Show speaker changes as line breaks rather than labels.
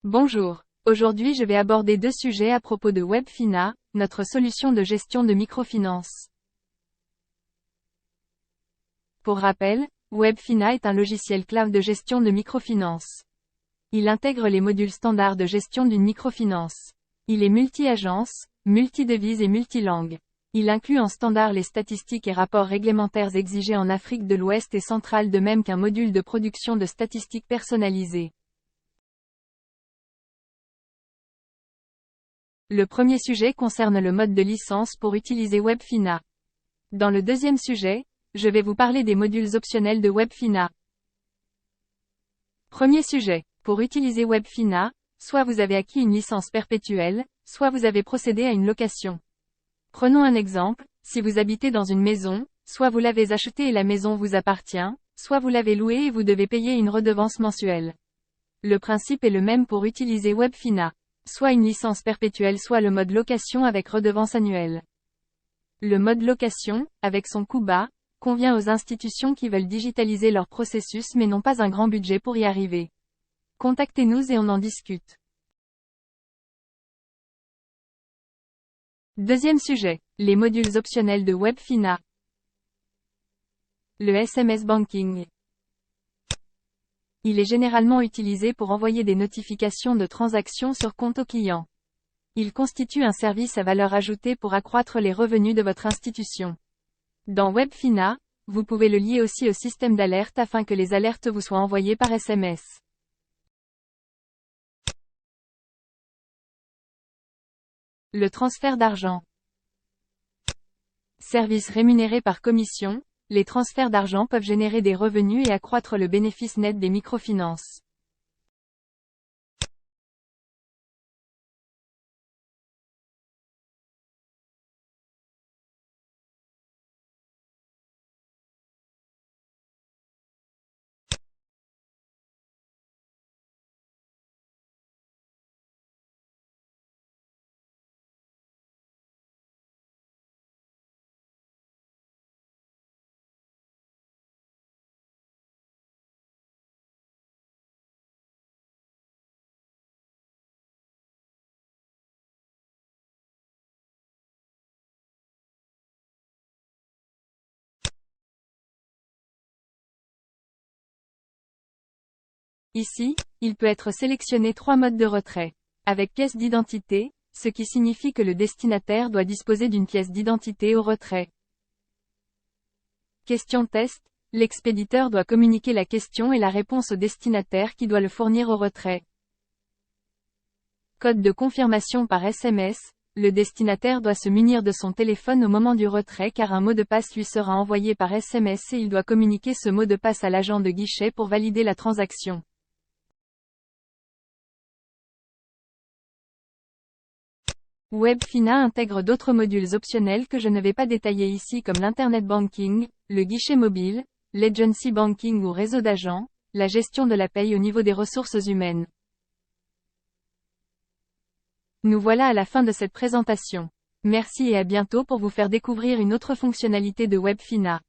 Bonjour. Aujourd'hui je vais aborder deux sujets à propos de Webfina, notre solution de gestion de microfinance. Pour rappel, Webfina est un logiciel cloud de gestion de microfinance. Il intègre les modules standards de gestion d'une microfinance. Il est multi-agence, multi-devise et multilangue. Il inclut en standard les statistiques et rapports réglementaires exigés en Afrique de l'Ouest et centrale de même qu'un module de production de statistiques personnalisées. Le premier sujet concerne le mode de licence pour utiliser Webfina. Dans le deuxième sujet, je vais vous parler des modules optionnels de Webfina. Premier sujet. Pour utiliser Webfina, soit vous avez acquis une licence perpétuelle, soit vous avez procédé à une location. Prenons un exemple, si vous habitez dans une maison, soit vous l'avez achetée et la maison vous appartient, soit vous l'avez louée et vous devez payer une redevance mensuelle. Le principe est le même pour utiliser Webfina. Soit une licence perpétuelle soit le mode location avec redevance annuelle. Le mode location, avec son coût bas, convient aux institutions qui veulent digitaliser leur processus mais n'ont pas un grand budget pour y arriver. Contactez-nous et on en discute. Deuxième sujet, les modules optionnels de Webfina. Le SMS Banking. Il est généralement utilisé pour envoyer des notifications de transactions sur compte aux clients. Il constitue un service à valeur ajoutée pour accroître les revenus de votre institution. Dans Webfina, vous pouvez le lier aussi au système d'alerte afin que les alertes vous soient envoyées par SMS. Le transfert d'argent. Service rémunéré par commission, les transferts d'argent peuvent générer des revenus et accroître le bénéfice net des microfinances. Ici, il peut être sélectionné 3 modes de retrait. Avec pièce d'identité, ce qui signifie que le destinataire doit disposer d'une pièce d'identité au retrait. Question test, l'expéditeur doit communiquer la question et la réponse au destinataire qui doit le fournir au retrait. Code de confirmation par SMS, le destinataire doit se munir de son téléphone au moment du retrait car un mot de passe lui sera envoyé par SMS et il doit communiquer ce mot de passe à l'agent de guichet pour valider la transaction. Webfina intègre d'autres modules optionnels que je ne vais pas détailler ici comme l'Internet Banking, le guichet mobile, l'Agency Banking ou réseau d'agents, la gestion de la paye au niveau des ressources humaines. Nous voilà à la fin de cette présentation. Merci et à bientôt pour vous faire découvrir une autre fonctionnalité de Webfina.